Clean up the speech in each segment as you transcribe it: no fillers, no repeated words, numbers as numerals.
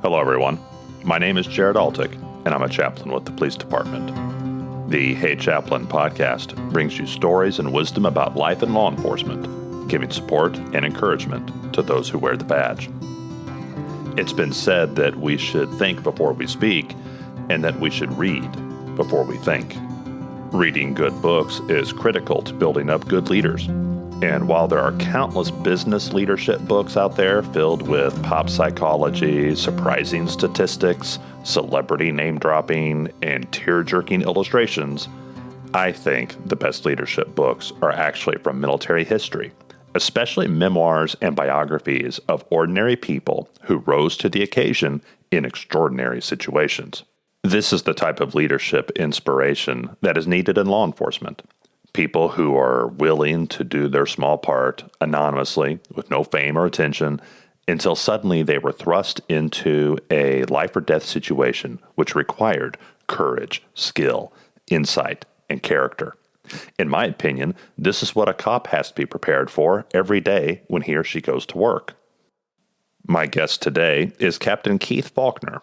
Hello, everyone. My name is Jared Altick, and I'm a chaplain with the police department. The Hey Chaplain podcast brings you stories and wisdom about life in law enforcement, giving support and encouragement to those who wear the badge. It's been said that we should think before we speak, and that we should read before we think. Reading good books is critical to building up good leaders. And while there are countless business leadership books out there filled with pop psychology, surprising statistics, celebrity name-dropping, and tear-jerking illustrations, I think the best leadership books are actually from military history, especially memoirs and biographies of ordinary people who rose to the occasion in extraordinary situations. This is the type of leadership inspiration that is needed in law enforcement. People who are willing to do their small part anonymously with no fame or attention until suddenly they were thrust into a life or death situation which required courage, skill, insight, and character. In my opinion, this is what a cop has to be prepared for every day when he or she goes to work. My guest today is Captain Keith Falkner.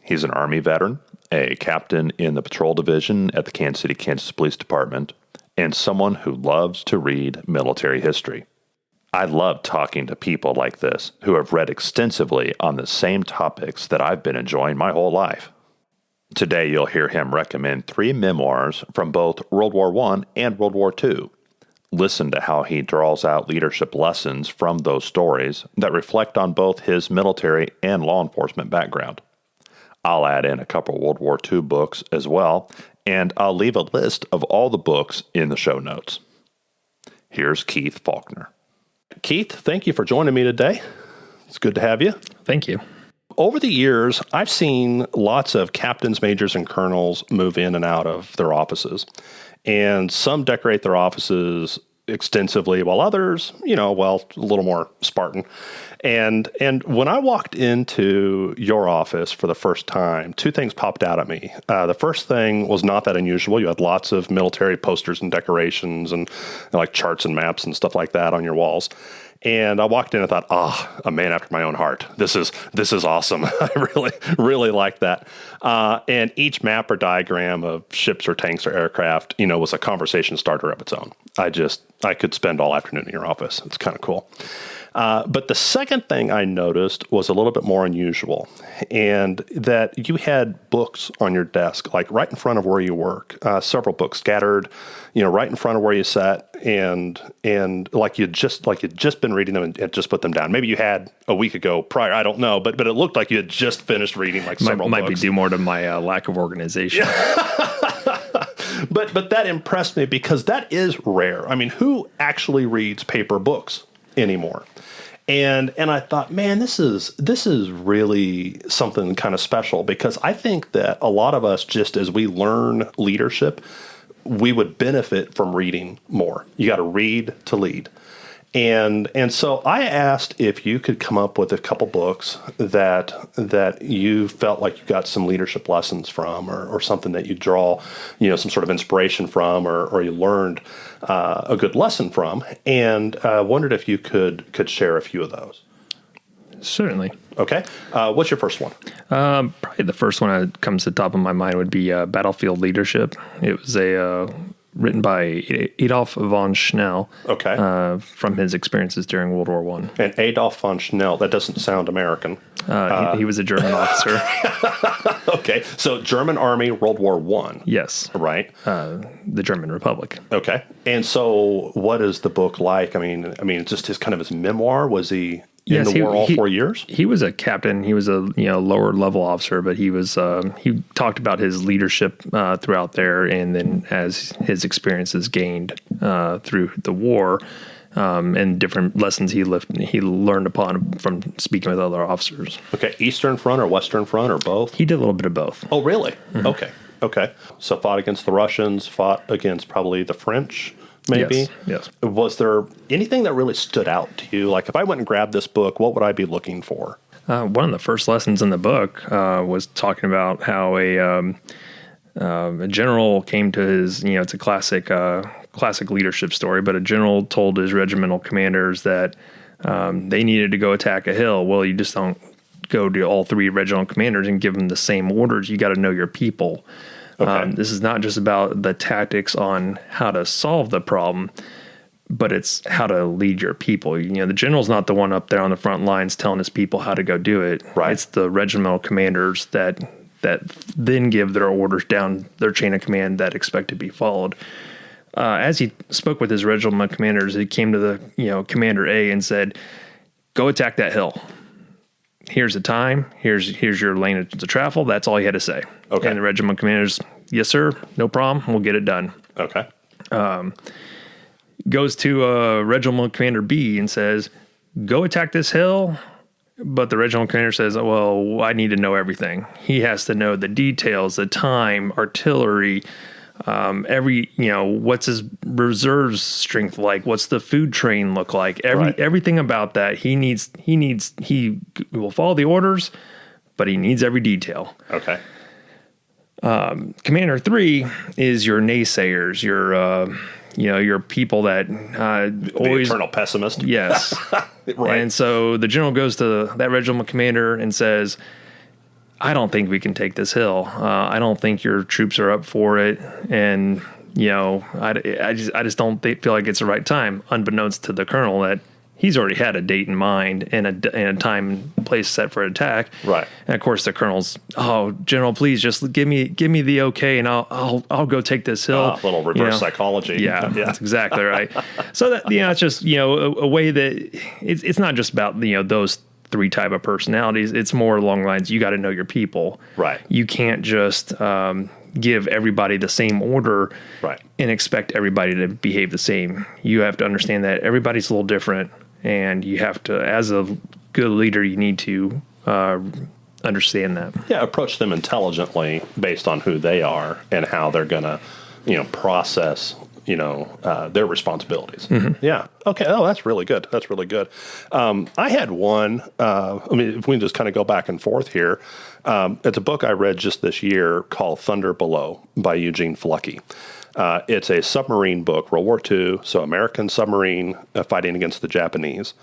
He's an Army veteran, a captain in the patrol division at the Kansas City, Kansas Police Department, and someone who loves to read military history. I love talking to people like this who have read extensively on the same topics that I've been enjoying my whole life. Today you'll hear him recommend 3 memoirs from both World War I and World War II. Listen to how he draws out leadership lessons from those stories that reflect on both his military and law enforcement background. I'll add in a couple World War II books as well, and I'll leave a list of all the books in the show notes. Here's Keith Falkner. Keith, thank you for joining me today. It's good to have you. Thank you. Over the years, I've seen lots of captains, majors, and colonels move in and out of their offices. And some decorate their offices extensively, while others, a little more Spartan. And when I walked into your office for the first time, 2 things popped out at me. The first thing was not that unusual. You had lots of military posters and decorations and like charts and maps and stuff like that on your walls. And I walked in and thought, a man after my own heart. This is awesome. I really like that. And each map or diagram of ships or tanks or aircraft, was a conversation starter of its own. I could spend all afternoon in your office. It's kind of cool. But the second thing I noticed was a little bit more unusual, and that you had books on your desk, like right in front of where you work, several books scattered, right in front of where you sat, and like you'd just been reading them and just put them down. Maybe you had a week ago prior, I don't know, but it looked like you had just finished reading like several books. Might be due more to my lack of organization. But that impressed me because that is rare. I mean, who actually reads paper books anymore? And I thought, man, this is really something kind of special, because I think that a lot of us, just as we learn leadership, we would benefit from reading more. You got to read to lead. And so I asked if you could come up with a couple books that you felt like you got some leadership lessons from, or something that you draw, some sort of inspiration from, or you learned a good lesson from, and wondered if you could share a few of those. Certainly. Okay. What's your first one? Probably the first one that comes to the top of my mind would be Battlefield Leadership. It was written by Adolf von Schnell. Okay. From his experiences during World War I. And Adolf von Schnell, that doesn't sound American. He was a German officer. Okay. So German Army, World War I. Yes. Right. The German Republic. Okay. And so what is the book like? I mean, it's just his memoir. Was he in the war all 4 years? He was a captain. He was a lower level officer, but he was he talked about his leadership throughout there, and then as his experiences gained through the war, and different lessons he learned upon from speaking with other officers. Okay, Eastern Front or Western Front or both? He did a little bit of both. Oh, really? Mm-hmm. Okay. So fought against the Russians, fought against probably the French. Maybe? Yes. Was there anything that really stood out to you? Like, if I went and grabbed this book, what would I be looking for? One of the first lessons in the book was talking about how a general came to his, it's a classic leadership story, but a general told his regimental commanders that they needed to go attack a hill. Well, you just don't go to all three regimental commanders and give them the same orders. You got to know your people. Okay. This is not just about the tactics on how to solve the problem, but it's how to lead your people. You know, the general's not the one up there on the front lines telling his people how to go do it. Right. It's the regimental commanders that then give their orders down their chain of command that expect to be followed. As he spoke with his regiment commanders, he came to the Commander A and said, "Go attack that hill. Here's the time. Here's your lane of travel." That's all he had to say. Okay. And the regiment commanders, "Yes, sir. No problem. We'll get it done." Okay. Goes to Regiment Commander B and says, "Go attack this hill." But the Regiment Commander says, "Well, I need to know everything." He has to know the details, the time, artillery, what's his reserves strength like? What's the food train look like? Everything about that. He will follow the orders, but he needs every detail. Okay. Commander 3 is your naysayers, your people that always the eternal pessimist. Yes. Right. And so the general goes to that regiment commander and says, "I don't think we can take this hill. I don't think your troops are up for it. And, I just don't feel like it's the right time," unbeknownst to the colonel that he's already had a date in mind and a time and place set for attack. Right. And of course the colonel's, "Oh, General, please just give me the okay, and I'll go take this hill." A little reverse psychology. Yeah, that's exactly right. So that, it's just, a way that it's not just about, those three type of personalities. It's more along the lines, you got to know your people. Right. You can't just give everybody the same order Right. and expect everybody to behave the same. You have to understand that everybody's a little different, and you have to, as a good leader, you need to understand that. Yeah, approach them intelligently based on who they are and how they're going to, process, their responsibilities. Mm-hmm. Yeah. Okay. Oh, that's really good. That's really good. I had one, if we can just kind of go back and forth here. It's a book I read just this year called Thunder Below by Eugene Falkner. It's a submarine book, World War II, so American submarine fighting against the Japanese.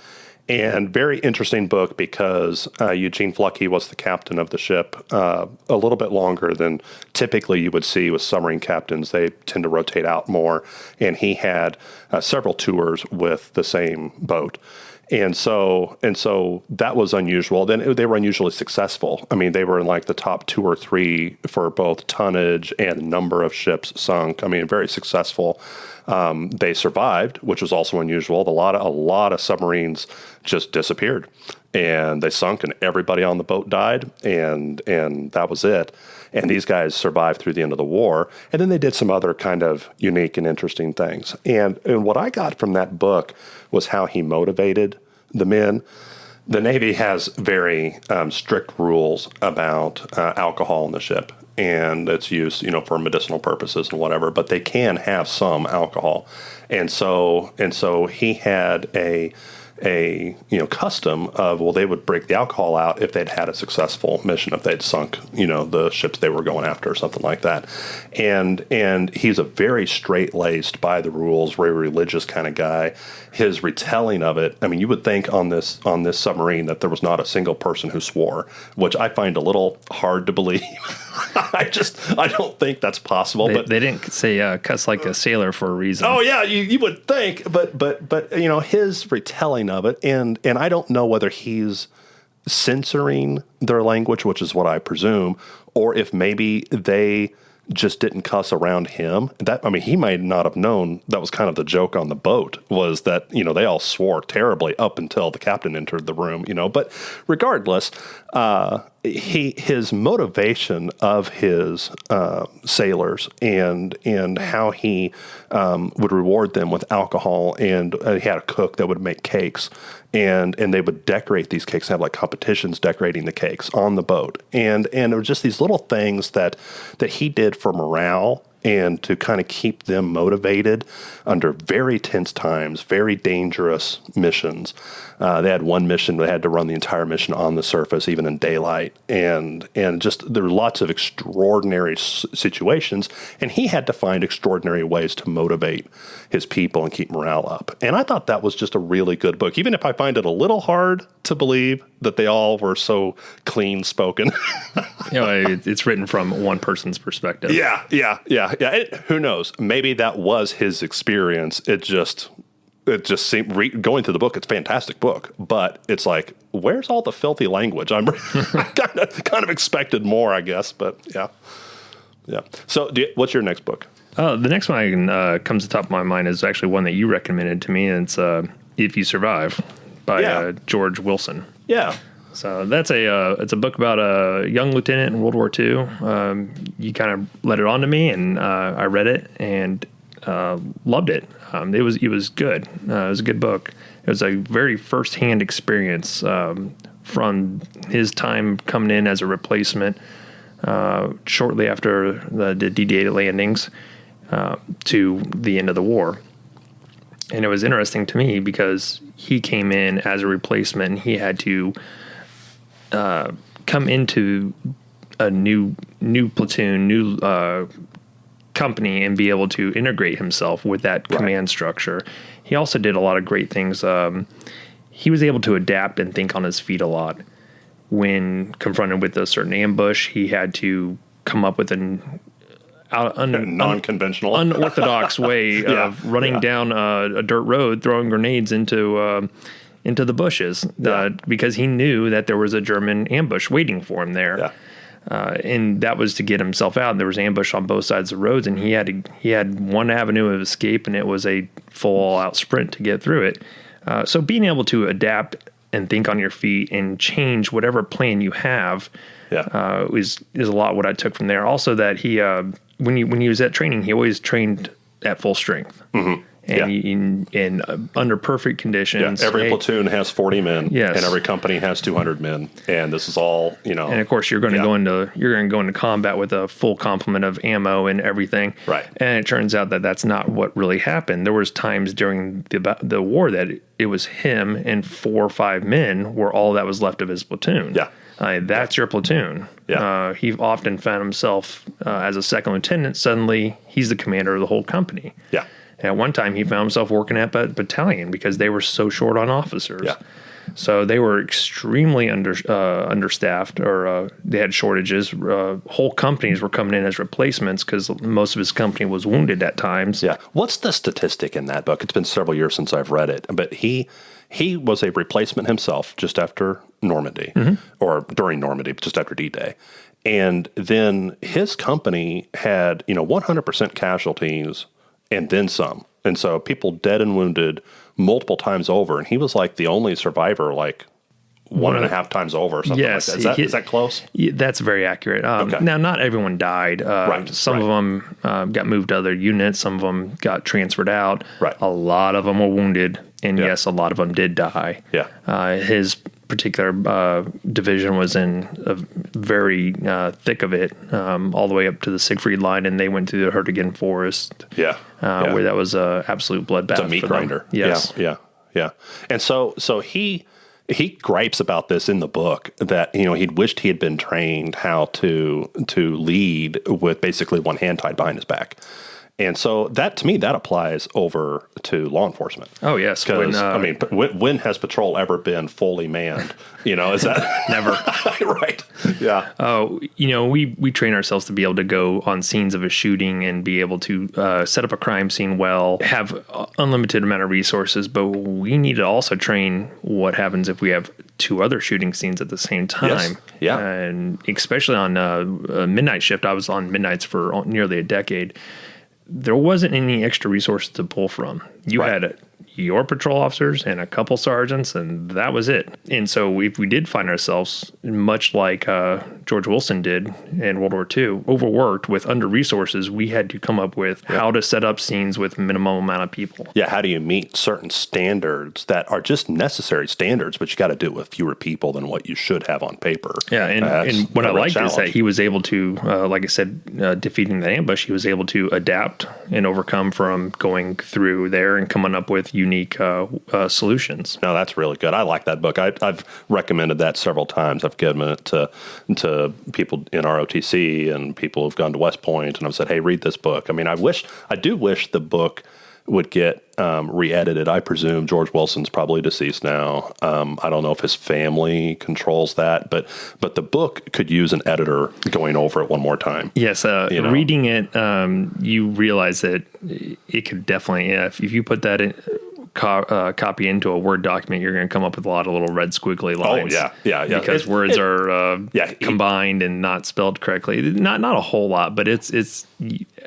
And very interesting book because Eugene Falkner was the captain of the ship a little bit longer than typically you would see with submarine captains. They tend to rotate out more. And he had several tours with the same boat. And so that was unusual. Then they were unusually successful. I mean, they were in like the top 2 or 3 for both tonnage and number of ships sunk. I mean, very successful. They survived, which was also unusual. A lot of submarines just disappeared, and they sunk, and everybody on the boat died, and that was it. And these guys survived through the end of the war, and then they did some other kind of unique and interesting things. And what I got from that book was how he motivated the men. The Navy has very strict rules about alcohol in the ship and its use, for medicinal purposes and whatever, but they can have some alcohol. And so he had a custom of, well, they would break the alcohol out if they'd had a successful mission, if they'd sunk, the ships they were going after or something like that. And he's a very straight-laced, by the rules, very religious kind of guy. His retelling of it, I mean, you would think on this submarine that there was not a single person who swore, which I find a little hard to believe. I don't think that's possible. They But they didn't say cuss like a sailor for a reason. oh yeah, you would think, but his retelling of it, and I don't know whether he's censoring their language, which is what I presume, or if maybe they just didn't cuss around him. He might not have known that was kind of the joke on the boat, was that, they all swore terribly up until the captain entered the room, but regardless, his motivation of his sailors and how he would reward them with alcohol, and he had a cook that would make cakes, and they would decorate these cakes, have like competitions decorating the cakes on the boat, and it were just these little things that he did for morale and to kind of keep them motivated under very tense times, very dangerous missions. They had one mission, they had to run the entire mission on the surface, even in daylight. And just there were lots of extraordinary situations, and he had to find extraordinary ways to motivate his people and keep morale up. And I thought that was just a really good book, even if I find it a little hard to believe that they all were so clean spoken. It's written from one person's perspective. Yeah. Who knows? Maybe that was his experience. It just seemed, going through the book, it's a fantastic book, but it's like, where's all the filthy language? I kind of expected more, I guess, but yeah. So what's your next book? The next one comes to the top of my mind is actually one that you recommended to me, and it's If You Survive by George Wilson. Yeah. So that's it's a book about a young lieutenant in World War II. You kind of let it on to me, and I read it and loved it. It was good. It was a good book. It was a very firsthand experience from his time coming in as a replacement shortly after the D-Day landings to the end of the war. And it was interesting to me because he came in as a replacement and he had to come into a new platoon, new company, and be able to integrate himself with that command structure. He also did a lot of great things. He was able to adapt and think on his feet a lot. When confronted with a certain ambush, he had to come up with non-conventional, unorthodox way of running down a dirt road, throwing grenades into the bushes because he knew that there was a German ambush waiting for him there. Yeah. And that was to get himself out. There was ambush on both sides of the roads, and he had one avenue of escape, and it was a full all-out sprint to get through it. So being able to adapt and think on your feet and change whatever plan you have is a lot what I took from there. Also, that he when he was at training, he always trained at full strength. Mm-hmm. And under perfect conditions. Yeah, every platoon has 40 men, yes, and every company has 200 men, and this is all, And of course, you're going to go into combat with a full complement of ammo and everything. Right. And it turns out that that's not what really happened. There was times during the war that it was him and 4 or 5 men were all that was left of his platoon. Yeah. That's your platoon. Yeah. He often found himself as a second lieutenant. Suddenly, he's the commander of the whole company. Yeah. At one time, he found himself working at a battalion because they were so short on officers. Yeah. So they were extremely understaffed, or they had shortages. Whole companies were coming in as replacements because most of his company was wounded at times. Yeah. What's the statistic in that book? It's been several years since I've read it, but he was a replacement himself just after Normandy, or during Normandy, just after D-Day. And then his company had 100% casualties and then some. And so people dead and wounded multiple times over. And he was like the only survivor, like 1.5 times over or something like that. Is that close? Yeah, that's very accurate. Okay. Now, not everyone died. Some of them got moved to other units. Some of them got transferred out. Right. A lot of them were wounded. And yes, a lot of them did die. Yeah. His particular division was in a very thick of it, all the way up to the Siegfried Line, and they went through the Hurtgen Forest. Where that was a absolute bloodbath. It's a meat grinder. Yes. Yeah. And so he gripes about this in the book that he'd wished he had been trained how to lead with basically one hand tied behind his back. And so that, to me, that applies over to law enforcement. Oh, yes. Because, when has patrol ever been fully manned? Is that... Never. Right. Yeah. Oh, we train ourselves to be able to go on scenes of a shooting and be able to set up a crime scene well, have unlimited amount of resources, but we need to also train what happens if we have 2 other shooting scenes at the same time. Yes. Yeah. And especially on a midnight shift. I was on midnights for nearly a decade. There wasn't any extra resources to pull from. You Right. had your patrol officers and a couple sergeants, and that was it. And so if we did find ourselves, much like George Wilson did in World War II, overworked with under-resources, we had to come up with how to set up scenes with minimum amount of people. Yeah, how do you meet certain standards that are just necessary standards, but you got to do it with fewer people than what you should have on paper? Yeah, and what I liked is that he was able to, like I said, defeating the ambush, he was able to adapt and overcome from going through there and coming up with unique solutions. No, that's really good. I like that book. I've recommended that several times. I've given it to people in ROTC and people who've gone to West Point, and I've said, hey, read this book. I mean, I do wish the book would get re-edited. I presume George Wilson's probably deceased now. I don't know if his family controls that, but the book could use an editor going over it one more time. Yes, reading it, you realize that it could definitely, if you put that in, copy into a Word document, you're going to come up with a lot of little red squiggly lines. Oh, yeah. Because words are combined and not spelled correctly. Not a whole lot, but it's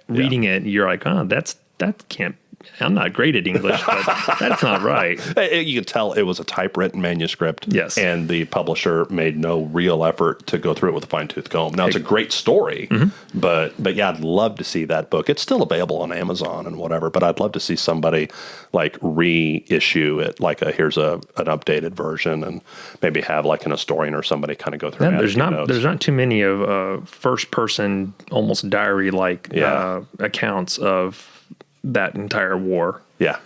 reading it, you're like, oh, that can't. I'm not great at English, but that's not right. You could tell it was a typewritten manuscript. Yes. And the publisher made no real effort to go through it with a fine-tooth comb. Now, it's a great story, but yeah, I'd love to see that book. It's still available on Amazon and whatever, but I'd love to see somebody like reissue it, like here's an updated version, and maybe have like an historian or somebody kind of go through. There's not too many of first-person, almost diary-like accounts of that entire war. Yeah.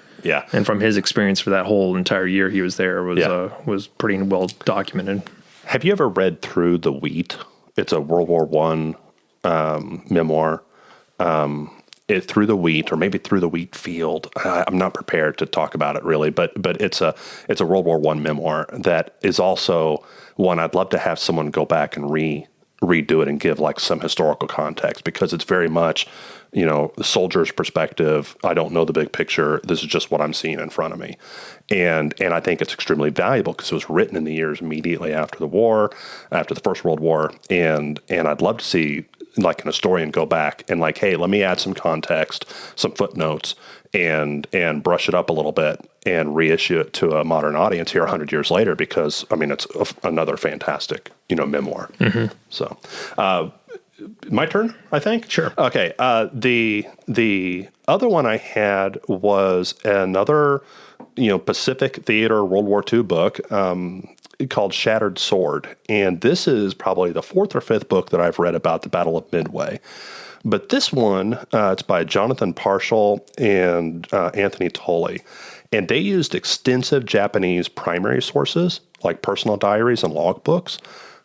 And from his experience for that whole entire year he was there was pretty well documented. Have you ever read Through the Wheat? It's a World War I memoir. Through the Wheat, or maybe Through the Wheat Field. I'm not prepared to talk about it really, but it's a World War I memoir that is also one I'd love to have someone go back and redo it and give like some historical context, because it's very much, the soldier's perspective. I don't know the big picture. This is just what I'm seeing in front of me. And I think it's extremely valuable because it was written in the years immediately after the war, after the First World War. And I'd love to see like an historian go back and like, hey, let me add some context, some footnotes, and brush it up a little bit and reissue it to a modern audience here 100 years later, because I mean, it's another fantastic, memoir. So, my turn, I think. Sure. Okay. The other one I had was another, Pacific Theater World War II book called Shattered Sword, and this is probably the fourth or fifth book that I've read about the Battle of Midway. But this one, it's by Jonathan Parshall and Anthony Tolley, and they used extensive Japanese primary sources like personal diaries and logbooks,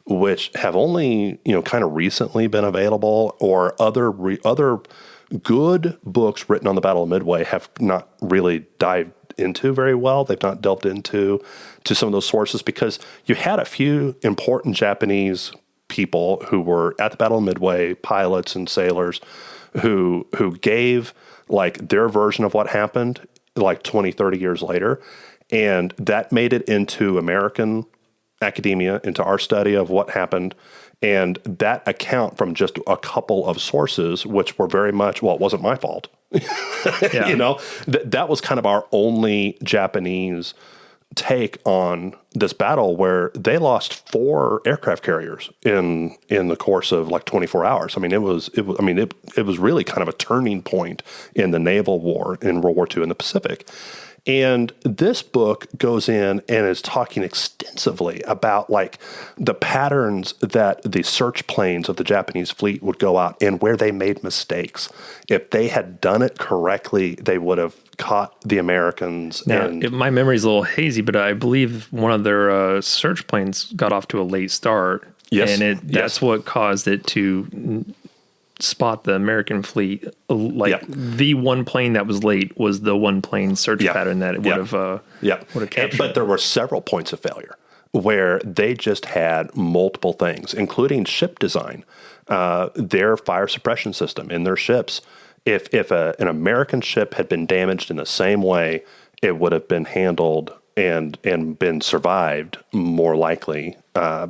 which have only, kind of recently been available, or other good books written on the Battle of Midway have not really dived into very well. They've not delved into some of those sources, because you had a few important Japanese people who were at the Battle of Midway, pilots and sailors, who gave like their version of what happened like 20, 30 years later. And that made it into American academia, into our study of what happened. And that account from just a couple of sources, which were very much, well, it wasn't my fault. That was kind of our only Japanese take on this battle, where they lost 4 aircraft carriers in the course of like 24 hours. I mean, it was really kind of a turning point in the naval war in World War II in the Pacific. And this book goes in and is talking extensively about like the patterns that the search planes of the Japanese fleet would go out and where they made mistakes. If they had done it correctly, they would have caught the Americans. Now, my memory is a little hazy, but I believe one of their search planes got off to a late start. Yes. And that's what caused it to spot the American fleet. The one plane that was late was the one plane search pattern that it would have captured. But there were several points of failure where they just had multiple things, including ship design, their fire suppression system in their ships. If an American ship had been damaged in the same way, it would have been handled and been survived more likely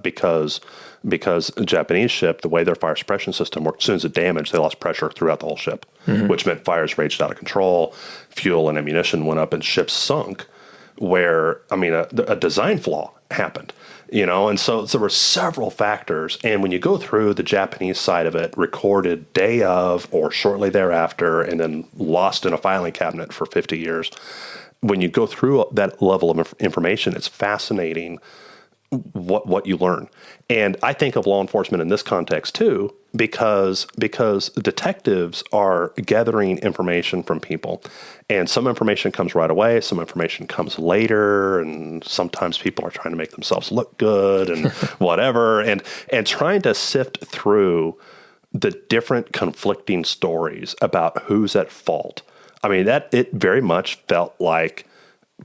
because the Japanese ship, the way their fire suppression system worked, as soon as it damaged, they lost pressure throughout the whole ship, which meant fires raged out of control, fuel and ammunition went up, and ships sunk. Where a design flaw happened. And so there were several factors. And when you go through the Japanese side of it, recorded day of or shortly thereafter, and then lost in a filing cabinet for 50 years, when you go through that level of information, it's fascinating what you learn. And I think of law enforcement in this context too, because detectives are gathering information from people, and some information comes right away, some information comes later, and sometimes people are trying to make themselves look good and whatever, and trying to sift through the different conflicting stories about who's at fault. I mean, that it very much felt like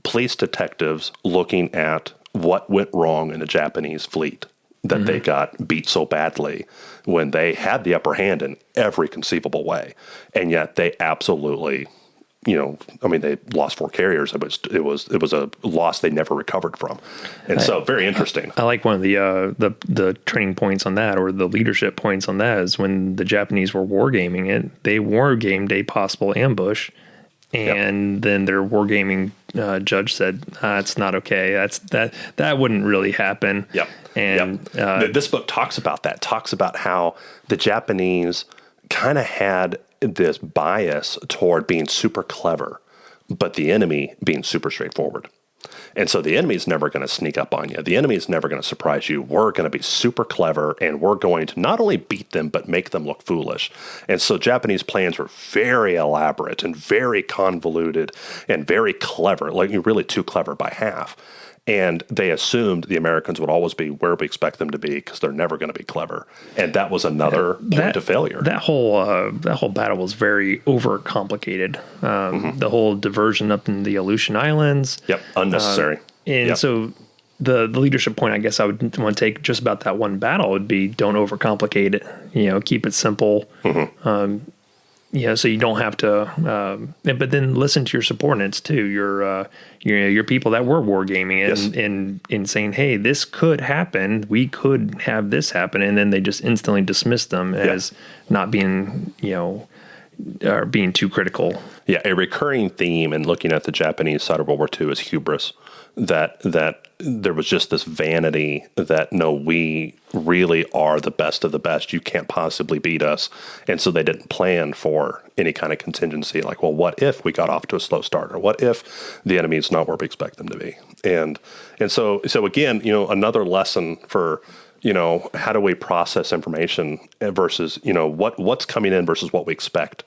police detectives looking at what went wrong in the Japanese fleet, that they got beat so badly when they had the upper hand in every conceivable way. And yet they absolutely, they lost 4 carriers. It was a loss they never recovered from. And so very interesting. I like one of the training points on that, or the leadership points on that, is when the Japanese were wargaming it, they wargamed a possible ambush. And then their wargaming judge said, "It's not okay. That wouldn't really happen." Yep. And this book talks about that. Talks about how the Japanese kind of had this bias toward being super clever, but the enemy being super straightforward. And so the enemy's never going to sneak up on you. The enemy's never going to surprise you. We're going to be super clever, and we're going to not only beat them, but make them look foolish. And so Japanese plans were very elaborate and very convoluted and very clever, like really too clever by half. And they assumed the Americans would always be where we expect them to be because they're never going to be clever. And that was another point of failure. That whole battle was very overcomplicated. The whole diversion up in the Aleutian Islands. Yep, unnecessary. So the leadership point I guess I would want to take just about that one battle would be, don't overcomplicate it. Keep it simple. So you don't have to, but then listen to your subordinates too, your people that were wargaming and saying, hey, this could happen. We could have this happen. And then they just instantly dismiss them as not being, or being too critical. Yeah. A recurring theme in looking at the Japanese side of World War II is hubris. That there was just this vanity that, no, we really are the best of the best. You can't possibly beat us. And so they didn't plan for any kind of contingency, like, well, what if we got off to a slow start? Or what if the enemy is not where we expect them to be? And so again, another lesson for, how do we process information versus, what's coming in versus what we expect.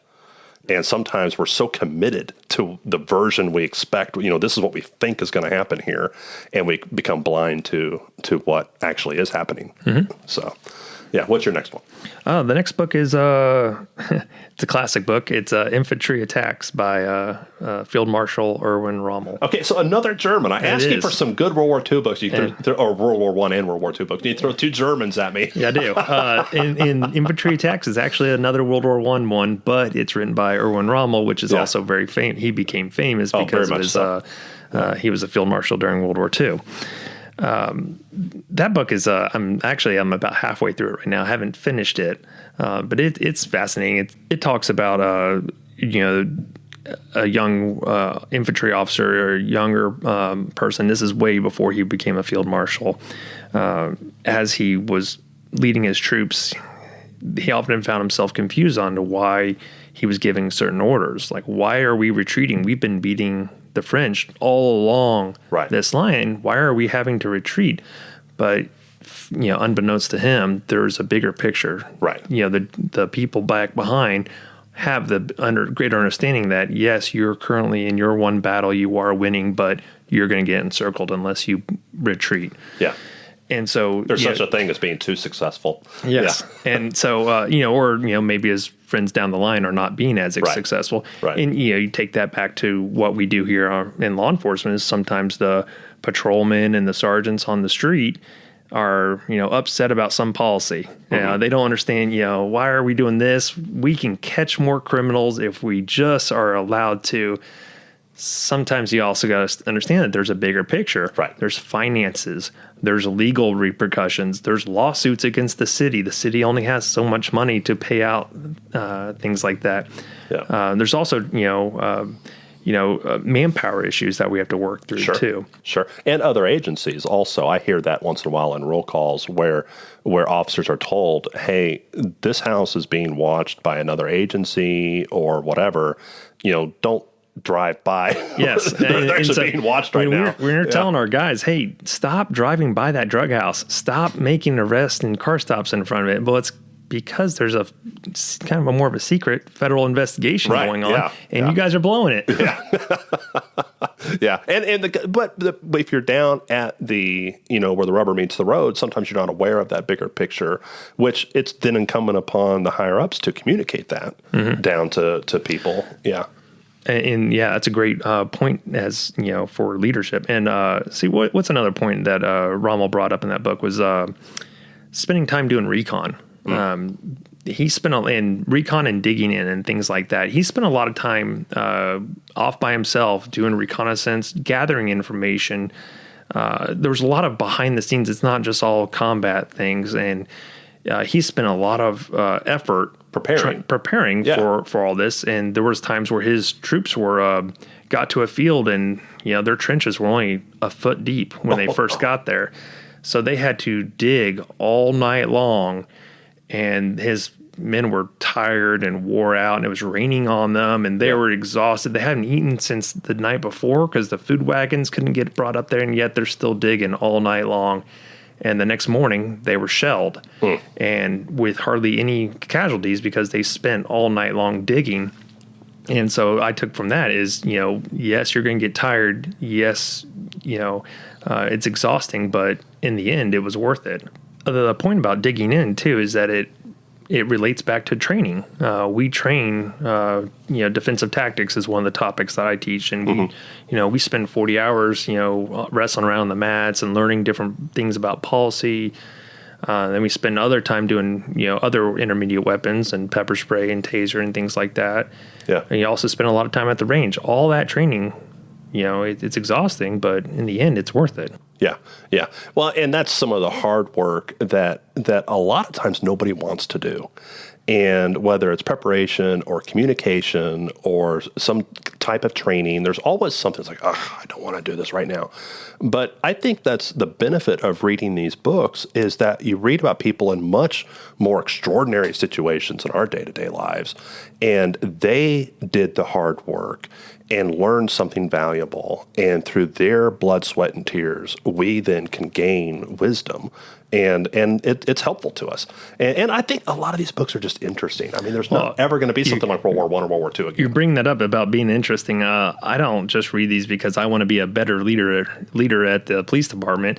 And sometimes we're so committed to the version we expect, this is what we think is going to happen here, and we become blind to what actually is happening. So, yeah, what's your next one? The next book is it's a classic book. It's Infantry Attacks by Field Marshal Erwin Rommel. Okay, so another German. I asked you for some good World War II books, or World War I and World War II books. You throw 2 Germans at me. Yeah, I do. In Infantry Attacks is actually another World War I one, but it's written by Erwin Rommel, which is also very famous. He became famous because of his, he was a field marshal during World War II. That book is, I'm about halfway through it right now. I haven't finished it, but it's fascinating. It talks about, a young infantry officer or younger person. This is way before he became a field marshal. As he was leading his troops, he often found himself confused on to why he was giving certain orders. Like, why are we retreating? We've been beating the French all along this line. Why are we having to retreat? But, unbeknownst to him, there's a bigger picture. Right. The people back behind have the greater understanding that, yes, you're currently in your one battle, you are winning, but you're going to get encircled unless you retreat. Yeah. And so there's such a thing as being too successful. Yes. Yeah. And so, maybe his friends down the line are not being as successful. Right. And, you take that back to what we do here in law enforcement is sometimes the patrolmen and the sergeants on the street are, upset about some policy. They don't understand, why are we doing this? We can catch more criminals if we just are allowed to sometimes you also got to understand that there's a bigger picture. Right. There's finances. There's legal repercussions. There's lawsuits against the city. The city only has so much money to pay out things like that. Yeah. There's also, manpower issues that we have to work through too. Sure. And other agencies also. I hear that once in a while in roll calls where officers are told, hey, this house is being watched by another agency or whatever. Don't drive by. Yes. They're actually being watched right now. We're telling our guys, hey, stop driving by that drug house. Stop making arrests and car stops in front of it. Well, it's because there's a kind of a more of a secret federal investigation going on, and you guys are blowing it. Yeah. But if you're down at the, where the rubber meets the road, sometimes you're not aware of that bigger picture, which it's then incumbent upon the higher ups to communicate that down to people. Yeah. And that's a great point as, for leadership. And see, what's another point that Rommel brought up in that book was spending time doing recon. He spent in recon and digging in and things like that. He spent a lot of time off by himself doing reconnaissance, gathering information. There was a lot of behind the scenes. It's not just all combat things. And he spent a lot of effort preparing for all this. And there was times where his troops were got to a field and their trenches were only a foot deep when they first got there. So they had to dig all night long. And his men were tired and wore out, and it was raining on them, and they were exhausted. They hadn't eaten since the night before because the food wagons couldn't get brought up there, and yet they're still digging all night long. And the next morning, they were shelled, and with hardly any casualties because they spent all night long digging. And so I took from that is, yes, you're going to get tired. Yes, it's exhausting, but in the end, it was worth it. The point about digging in too is that it relates back to training. We train, defensive tactics is one of the topics that I teach, and we spend 40 hours, wrestling around the mats and learning different things about policy. Then we spend other time doing, other intermediate weapons and pepper spray and taser and things like that. Yeah. And you also spend a lot of time at the range. All that training, it's exhausting, but in the end, it's worth it. Yeah. Well, and that's some of the hard work that a lot of times nobody wants to do. And whether it's preparation or communication or some type of training, there's always something that's like, I don't want to do this right now. But I think that's the benefit of reading these books is that you read about people in much more extraordinary situations in our day-to-day lives. And they did the hard work and learn something valuable. And through their blood, sweat, and tears, we then can gain wisdom. And it's helpful to us. And I think a lot of these books are just interesting. I mean, there's not ever going to be something like World War I or World War II again. You bring that up about being interesting. I don't just read these because I want to be a better leader at the police department,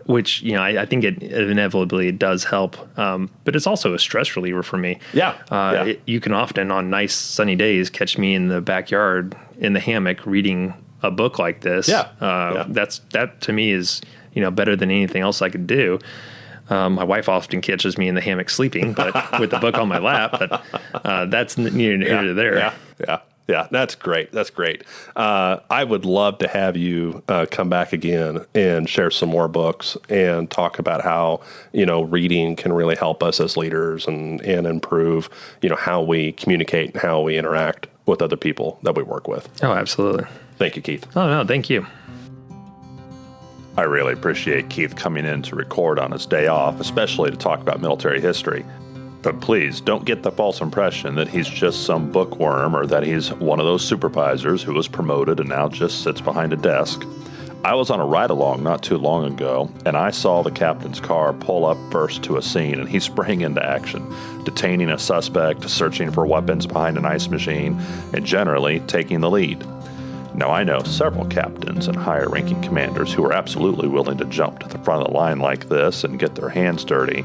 which, I think it inevitably does help. But it's also a stress reliever for me. Yeah. You can often, on nice sunny days, catch me in the backyard in the hammock reading a book like this. That to me is better than anything else I could do. My wife often catches me in the hammock sleeping, but with the book on my lap. But that's neither here nor there. Yeah. That's great. I would love to have you come back again and share some more books and talk about how reading can really help us as leaders and improve how we communicate and how we interact with other people that we work with. Oh, absolutely. Thank you, Keith. Oh no, thank you. I really appreciate Keith coming in to record on his day off, especially to talk about military history. But please don't get the false impression that he's just some bookworm or that he's one of those supervisors who was promoted and now just sits behind a desk. I was on a ride-along not too long ago, and I saw the captain's car pull up first to a scene, and he sprang into action, detaining a suspect, searching for weapons behind an ice machine, and generally taking the lead. Now, I know several captains and higher-ranking commanders who are absolutely willing to jump to the front of the line like this and get their hands dirty,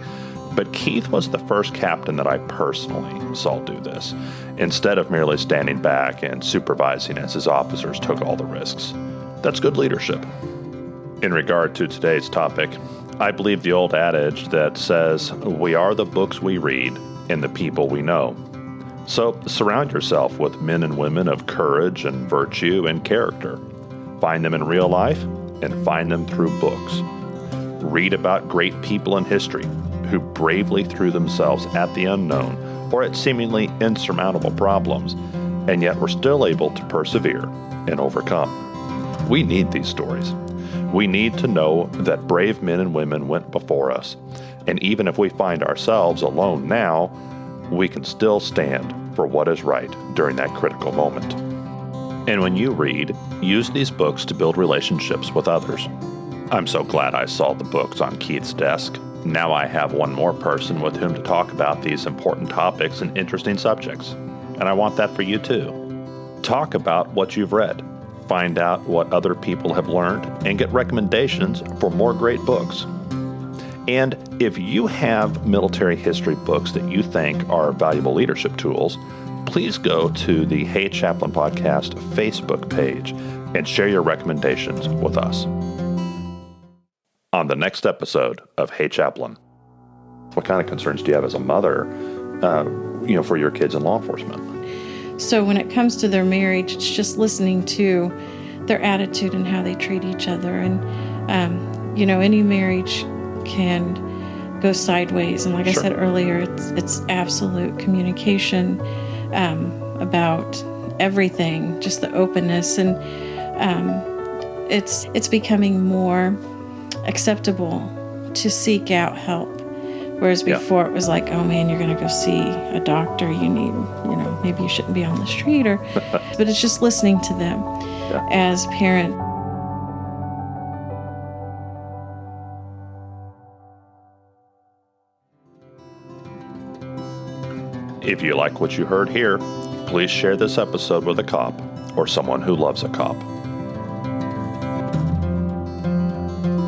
but Keith was the first captain that I personally saw do this, instead of merely standing back and supervising as his officers took all the risks. That's good leadership. In regard to today's topic, I believe the old adage that says, we are the books we read and the people we know. So surround yourself with men and women of courage and virtue and character. Find them in real life and find them through books. Read about great people in history who bravely threw themselves at the unknown or at seemingly insurmountable problems, and yet were still able to persevere and overcome. We need these stories. We need to know that brave men and women went before us, and even if we find ourselves alone now, we can still stand for what is right during that critical moment. And when you read, use these books to build relationships with others. I'm so glad I saw the books on Keith's desk. Now I have one more person with whom to talk about these important topics and interesting subjects. And I want that for you too. Talk about what you've read. Find out what other people have learned and get recommendations for more great books. And if you have military history books that you think are valuable leadership tools, please go to the Hey Chaplain Podcast Facebook page and share your recommendations with us. On the next episode of Hey Chaplain, what kind of concerns do you have as a mother, for your kids in law enforcement? So when it comes to their marriage, it's just listening to their attitude and how they treat each other. And, any marriage can go sideways. And like I said earlier, it's absolute communication about everything, just the openness. And it's becoming more acceptable to seek out help. Whereas before it was like, oh man, you're going to go see a doctor. You need, maybe you shouldn't be on the street but it's just listening to them as parents. If you like what you heard here, please share this episode with a cop or someone who loves a cop.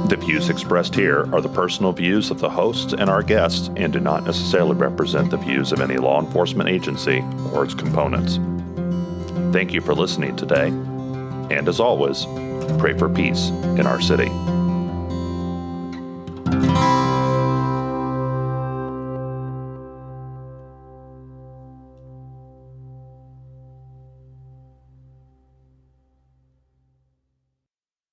The views expressed here are the personal views of the hosts and our guests and do not necessarily represent the views of any law enforcement agency or its components. Thank you for listening today, and as always, pray for peace in our city.